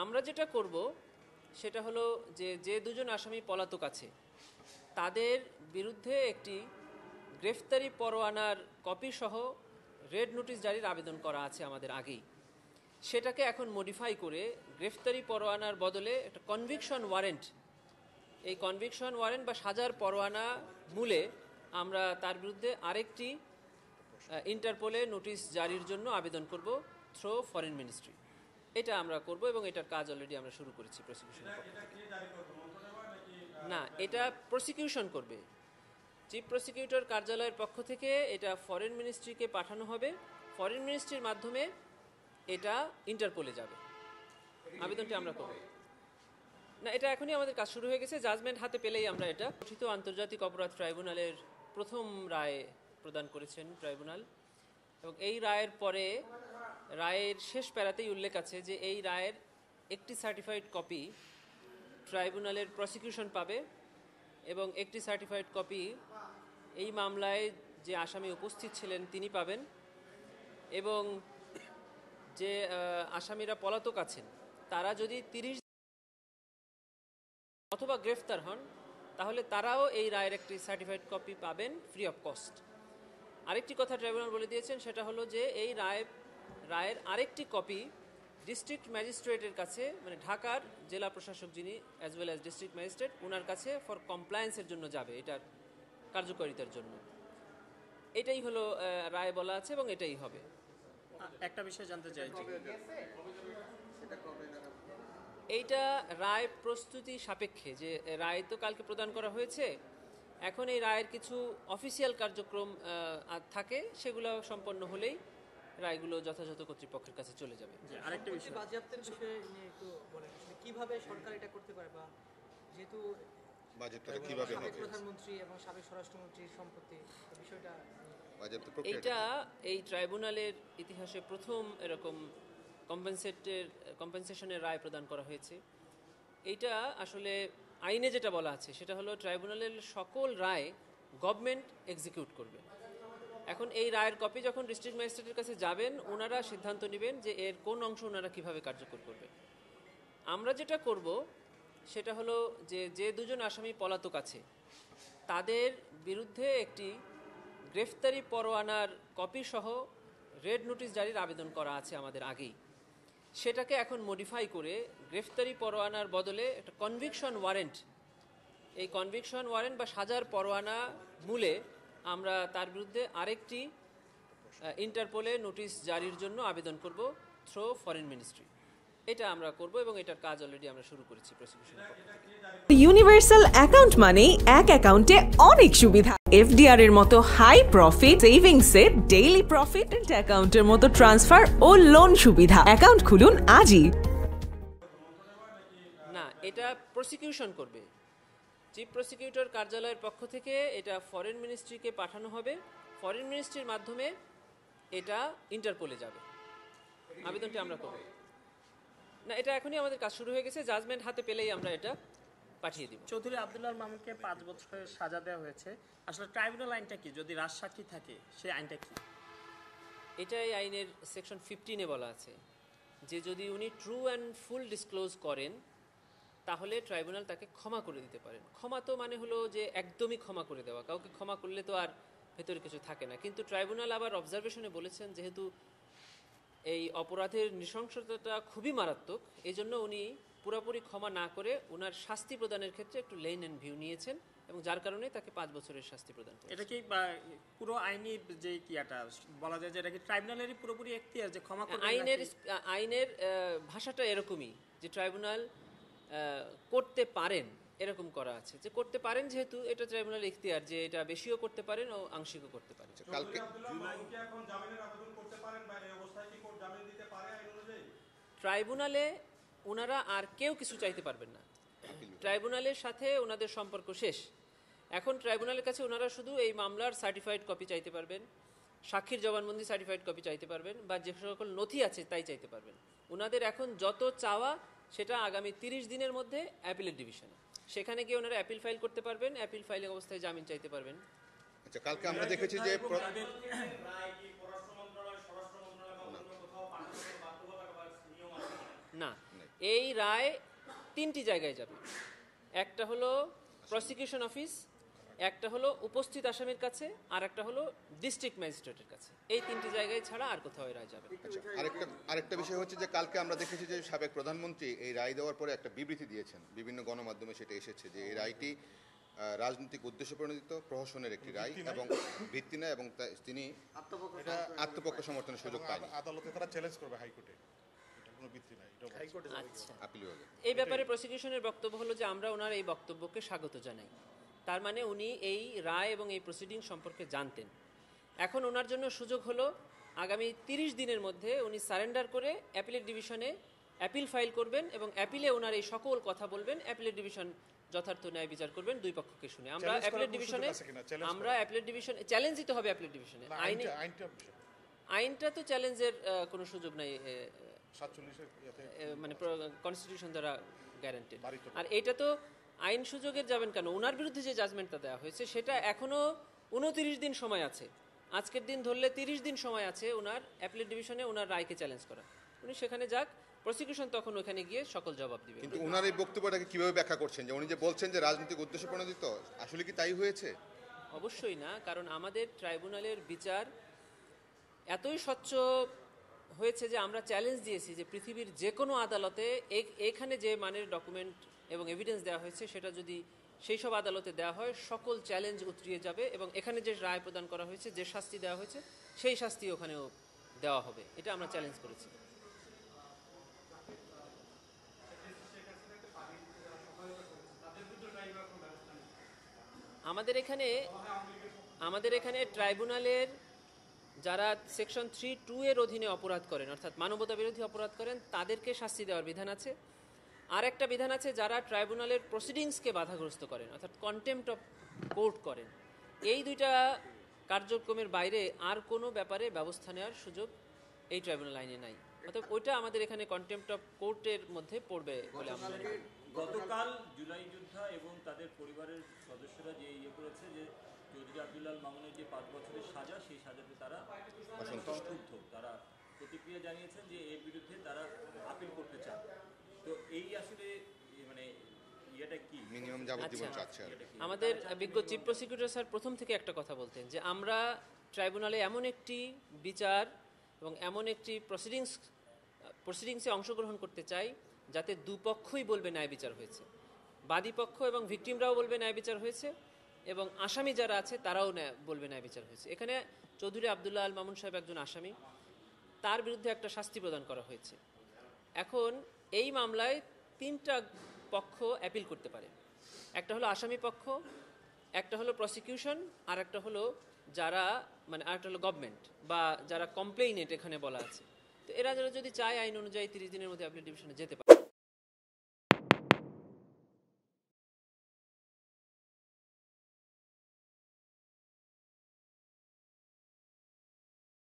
আমরা যেটা করব সেটা হলো যে দুজন আসামি পলাতক আছে তাদের বিরুদ্ধে একটি গ্রেফতারি পরোয়ানার কপি সহ রেড নোটিশ জারির আবেদন করা আছে আমাদের আগেই। সেটাকে এখন মডিফাই করে গ্রেফতারি পরোয়ানার বদলে একটা কনভিকশন ওয়ারেন্ট, এই কনভিকশন ওয়ারেন্ট বা সাজার পরোয়ানা মূলে আমরা তার বিরুদ্ধে আরেকটি ইন্টারপোলে নোটিশ জারির জন্য আবেদন করব থ্রো ফরেন মিনিস্ট্রি। এটা আমরা করব এবং এটার কাজ অলরেডি আমরা শুরু করেছি প্রসিকিউশন। না, এটা প্রসিকিউশন করবে চিফ প্রসিকিউটর কার্যালয়ের পক্ষ থেকে, এটা ফরেন মিনিস্ট্রিকে পাঠানো হবে, ফরেন মিনিস্ট্রির মাধ্যমে এটা ইন্টারপোলে যাবে। আবেদনটি আমরা করব না, এটা এখনই আমাদের কাজ শুরু হয়ে গেছে। জাজমেন্ট হাতে পেলেই আমরা এটা গঠিত আন্তর্জাতিক অপরাধ ট্রাইব্যুনালের প্রথম রায় প্রদান করেছেন ট্রাইব্যুনাল, এবং এই রায়ের পরে রায়ের শেষ প্যারাতেই উল্লেখ আছে যে এই রায়ের একটি সার্টিফাইড কপি ট্রাইব্যুনালের প্রসিকিউশন পাবে এবং একটি সার্টিফাইড কপি এই মামলায় যে আসামি উপস্থিত ছিলেন তিনি পাবেন, এবং যে আসামিরা পলাতক আছেন তারা যদি 30 অথবা গ্রেফতার হন তাহলে তারাও এই রায়ের একটি সার্টিফাইড কপি পাবেন ফ্রি অফ কস্ট। আরেকটি কথা ট্রাইব্যুনাল বলে দিয়েছেন, সেটা হলো যে এই রায়ের আরেকটি কপি ডিস্ট্রিক্ট ম্যাজিস্ট্রেটের কাছে, মানে ঢাকার জেলা প্রশাসক যিনি as well as district magistrate, ওনার কাছে ফর কমপ্লায়েন্সের জন্য যাবে, এটার কার্যকারিতার জন্য। এটাই হলো রায় বলা আছে এবং এটাই হবে। একটা বিষয় জানতে চাই, এইটা রায় প্রস্তুতি সাপেক্ষে, যে রায় তো কালকে প্রদান করা হয়েছে, এখন এই রায়ের কিছু অফিসিয়াল কার্যক্রম থাকে, সেগুলো সম্পন্ন হলেই রায়গুলো যথাযথ কর্তৃপক্ষের কাছে চলে যাবে। আরেকটা বিষয় বাজেয়াপ্তের বিষয়ে নিয়ে একটু বলেন, কিভাবে সরকার এটা করতে পারে, বা যেহেতু বাজেটটা কিভাবে হবে, প্রধানমন্ত্রী এবং সাবেক স্বরাষ্ট্রমন্ত্রীর সম্পত্তি বিষয়টা, এইটা এই ট্রাইব্যুনালের ইতিহাসে প্রথম এরকম কম্পেনসেশনের রায় প্রদান করা হয়েছে। এইটা আসলে আইনে যেটা বলা আছে সেটা হলো ট্রাইব্যুনালের সকল রায় গভর্নমেন্ট এক্সিকিউট করবে। এখন এই রায়ের কপি যখন ডিস্ট্রিক্ট ম্যাজিস্ট্রেটের কাছে যাবেন, ওনারা সিদ্ধান্ত নেবেন যে এর কোন অংশ ওনারা কিভাবে কার্যকর করবে। আমরা যেটা করব সেটা হলো যে দুজন আসামি পলাতক আছে তাদের বিরুদ্ধে একটি গ্রেফতারি পরোয়ানার কপি সহ রেড নোটিশ জারির আবেদন করা আছে আমাদের আগেই। সেটাকে এখন মডিফাই করে গ্রেফতারি পরোয়ানার বদলে একটা কনভিকশন ওয়ারেন্ট, এই কনভিকশন ওয়ারেন্ট বা সাজার পরোয়ানা মূলে আমরা তার বিরুদ্ধে আরেকটি ইন্টারপোলে নোটিশ জারির জন্য আবেদন করব থ্রো ফরেন মিনিস্ট্রি। এটা আমরা করব এবং এটার কাজ অলরেডি আমরা শুরু করেছি প্রসিকিউশন। ইউনিভার্সাল অ্যাকাউন্ট মানে এক অ্যাকাউন্টে অনেক সুবিধা। এফডিআর এর মতো হাই প্রফিট, সেভিংস এর ডেইলি প্রফিট, অ্যাকাউন্টের মতো ট্রান্সফার ও লোন সুবিধা। অ্যাকাউন্ট খুলুন আজই। না, এটা প্রসিকিউশন করবে চিফ প্রসিকিউটর কার্যালয়ের পক্ষ থেকে, এটা ফরেন মিনিস্ট্রিকে পাঠানো হবে, ফরেন মিনিস্ট্রির মাধ্যমে এটা ইন্টারপোলে যাবে। আবেদনটি আমরা করব না, এটা এখনই আমাদের কাজ শুরু হয়ে গেছে। জাজমেন্ট হাতে পেলেই আমরা এটা পাঠিয়ে দিব। চৌধুরী আব্দুল্লাহ মামুনকে 5 বছরের সাজা দেওয়া হয়েছে। আসলে ট্রাইব্যুনাল আইনটা কি, যদি রাজসাক্ষী থাকে সেই আইনটা কি? এটা এই আইনের সেকশন 15-এ বলা আছে যে যদি উনি ট্রু অ্যান্ড ফুল ডিসক্লোজ করেন তাহলে ট্রাইব্যুনাল তাকে ক্ষমা করে দিতে পারেন। ক্ষমা তো মানে হলো যে একদমই ক্ষমা করে দেওয়া, কাউকে ক্ষমা করলে তো আর ভেতরে কিছু থাকে না। কিন্তু ট্রাইব্যুনাল আবার অবজারভেশনে বলেছেন যেহেতু এই অপরাধের নৃশংসতাটা খুবই মারাত্মক, এই জন্য উনি পুরোপুরি ক্ষমা না করে ওনার শাস্তি প্রদানের ক্ষেত্রে একটু লেন অ্যান্ড ভিউ নিয়েছেন, এবং যার কারণে তাকে 5 বছরের শাস্তি প্রদান করেছেন। এটা কি পুরো আইনি যে কিয়াটা বলা যায় যে এটা কি ট্রাইব্যুনালেরই পুরোপুরি এখতিয়ার যে ক্ষমা করবে? আইনের ভাষাটা এরকমই যে ট্রাইব্যুনাল করতে পারেন, এরকম করা আছে যে করতে পারেন, যেহেতু এটা ট্রাইব্যুনাল এখতিয়ার যে এটা বেশিও করতে পারেন ও আংশিকও করতে পারেন। কালকে ট্রাইব্যুনালে ওনারা আর কেউ কিছু চাইতে পারবেন না, ট্রাইব্যুনালের সাথে ওনাদের সম্পর্ক শেষ। এখন ট্রাইব্যুনালের কাছে ওনারা শুধু এই মামলার সার্টিফাইড কপি চাইতে পারবেন, সাক্ষীর জবানবন্দি সার্টিফাইড কপি চাইতে পারবেন, বা যে সকল নথি আছে তাই চাইতে পারবেন। ওনাদের এখন যত চাওয়া সেটা আগামী 30 দিনের মধ্যে অ্যাপিলেট ডিভিশনে, সেখানে গিয়ে ওনারা অ্যাপিল ফাইল করতে পারবেন, অ্যাপিল ফাইলিং অবস্থায় জামিন চাইতে পারবেন। আচ্ছা, কালকে আমরা দেখেছি যে না, এই রায় 3টি জায়গায় যাবে। একটা হলো প্রসিকিউশন অফিস, একটা হলো উপস্থিত আসামির কাছে, আর একটা হলো ডিস্ট্রিক্ট ম্যাজিস্ট্রেটের কাছে। এই 3টি জায়গায় ছাড়া আর কোথাও এই রায় যাবে না। আচ্ছা, আরেকটা বিষয় হচ্ছে যে কালকে আমরা দেখেছি যে সাবেক প্রধানমন্ত্রী এই রায় দেওয়ার পরে একটা বিবৃতি দিয়েছেন, বিভিন্ন গণমাধ্যমে সেটা এসেছে যে এই রায়টি রাজনৈতিক উদ্দেশ্য প্রণোদিত প্রহসনের একটি রায় এবং ভিত্তি নয়, এবং তিনি আত্মপক্ষ সমর্থনের সুযোগ পায়নি। আদালতে তারা চ্যালেঞ্জ করবে হাইকোর্টে, এটা কোনো ভিত্তি নাই, এটা বলছে। আচ্ছা, আপিল বিভাগে এই ব্যাপারে প্রসিকিউশনের বক্তব্য হলো যে আমরা ওনার এই বক্তব্যকে স্বাগত জানাই। তার মানে উনি এই রায় এবং এই প্রসিডিং সম্পর্কে জানতেন। এখন ওনার জন্য সুযোগ হলো আগামী 30 দিনের মধ্যে উনি সারেন্ডার করে অ্যাপিলেট ডিভিশনে অ্যাপিল ফাইল করবেন এবং অ্যাপিলে ওনার এই সকল কথা বলবেন। অ্যাপিলেট ডিভিশন যথার্থ ন্যায় বিচার করবেন দুই পক্ষকে শুনে। আমরা Challenge অ্যাপিলেট করার কোনো ডিভিশনে সুযোগ আছে কিনা? Challenge আমরা অ্যাপিলেট ডিভিশনে চ্যালেঞ্জ দিতে হবে। অ্যাপিলেট ডিভিশনে না, আইনে আইনটা বিষয়। আইনটা তো চ্যালেঞ্জের কোনো সুযোগ নাই, 47 ইয়াতে মানে কনস্টিটিউশন দ্বারা গ্যারান্টেড। বাড়িতে। আর এটা তো আইন সুযোগের যাবেন কেন? ওনার বিরুদ্ধে যে জাজমেন্টটা দেওয়া হয়েছে সেটা এখনো 29 দিন সময় আছে। আজকের দিন ধরলে 30 দিন সময় আছে ওনার অ্যাপিলেট ডিভিশনে ওনার রায়কে চ্যালেঞ্জ করা। উনি সেখানে যাক, প্রসিকিউশন তখন ওখানে গিয়ে সকল জবাব দিবে। কিন্তু ওনার এই বক্তব্যটাকে কিভাবে ব্যাখ্যা করছেন, যে উনি যে বলছেন যে রাজনৈতিক উদ্দেশ্য প্রণোদিত, আসলে কি তাই হয়েছে? অবশ্যই না, কারণ আমাদের ট্রাইব্যুনালের বিচার এতই স্বচ্ছ হয়েছে যে আমরা চ্যালেঞ্জ দিয়েছি যে পৃথিবীর যে কোনো আদালতে এখানে যে মানের ডকুমেন্ট এবং এভিডেন্স দেওয়া হয়েছে সেটা যদি সেই সব আদালতে দেওয়া হয় সকল চ্যালেঞ্জ উতরিয়ে যাবে এবং এখানে যে রায় প্রদান করা হয়েছে, যে শাস্তি দেওয়া হয়েছে সেই শাস্তি ওখানেও দেওয়া হবে। এটা আমরা চ্যালেঞ্জ করেছি। আমাদের এখানে ট্রাইব্যুনালের যারা সেকশন 3(2) এর অধীনে অপরাধ করেন, অর্থাৎ মানবতা বিরোধী অপরাধ করেন, তাদেরকে শাস্তি দেওয়ার বিধান আছে। আর একটা বিধান আছে যারা ট্রাইব্যুনালের প্রসিডিংসকে বাধাগ্রস্ত করেন, অর্থাৎ কন্টেম্পট অফ কোর্ট করেন। এই দুইটা কার্যক্রমের বাইরে আর কোনো ব্যাপারে ব্যবস্থা নেওয়ার সুযোগ এই ট্রাইব্যুনাল আইনে নাই। অর্থাৎ ওইটা আমাদের এখানে কন্টেম্পট অফ কোর্টের মধ্যে পড়বে বলে আমরা মনে করি। গতকাল জুলাই যোদ্ধা এবং তাদের পরিবারের সদস্যরা যে করেছে যে চৌধুরী আব্দুল্লাহ মামুনের যে 5 বছরের সাজা, সেই সাজাতে তারা অসন্তুষ্ট। তারা প্রতিক্রিয়া জানিয়েছেন যে এর বিরুদ্ধে তারা আপিল করতে চান। তো এই আসলে মানে ইয়েটা কি মিনিমাম যাবজ্জীবন চাচ্ছে আর কি। আমাদের বিজ্ঞ চিফ প্রসিকিউটর স্যার প্রথম থেকে একটা কথা বলতেন যে আমরা ট্রাইব্যুনালে এমন একটি বিচার এবং এমন একটি প্রসিডিংসে অংশগ্রহণ করতে চাই যাতে দুপক্ষই বলবে ন্যায় বিচার হয়েছে, বাদী পক্ষ এবং ভিকটিমরাও বলবে ন্যায় বিচার হয়েছে এবং আসামি যারা আছে তারাও বলবে ন্যায় বিচার হয়েছে। এখানে চৌধুরী আব্দুল্লাহ আল মামুন সাহেব একজন আসামি, তার বিরুদ্ধে একটা শাস্তি প্রদান করা হয়েছে। এখন এই মামলায় 3টা পক্ষ অ্যাপিল করতে পারে। একটা হলো আসামি পক্ষ, একটা হলো প্রসিকিউশন, আর একটা হলো যারা মানে আরেকটা হলো গভর্নমেন্ট বা যারা কমপ্লেইনেন্ট এখানে বলা আছে। তো এরা যারা যদি চায় আইন অনুযায়ী 30 দিনের মধ্যে অ্যাপিলেট ডিভিশনে যেতে পারে।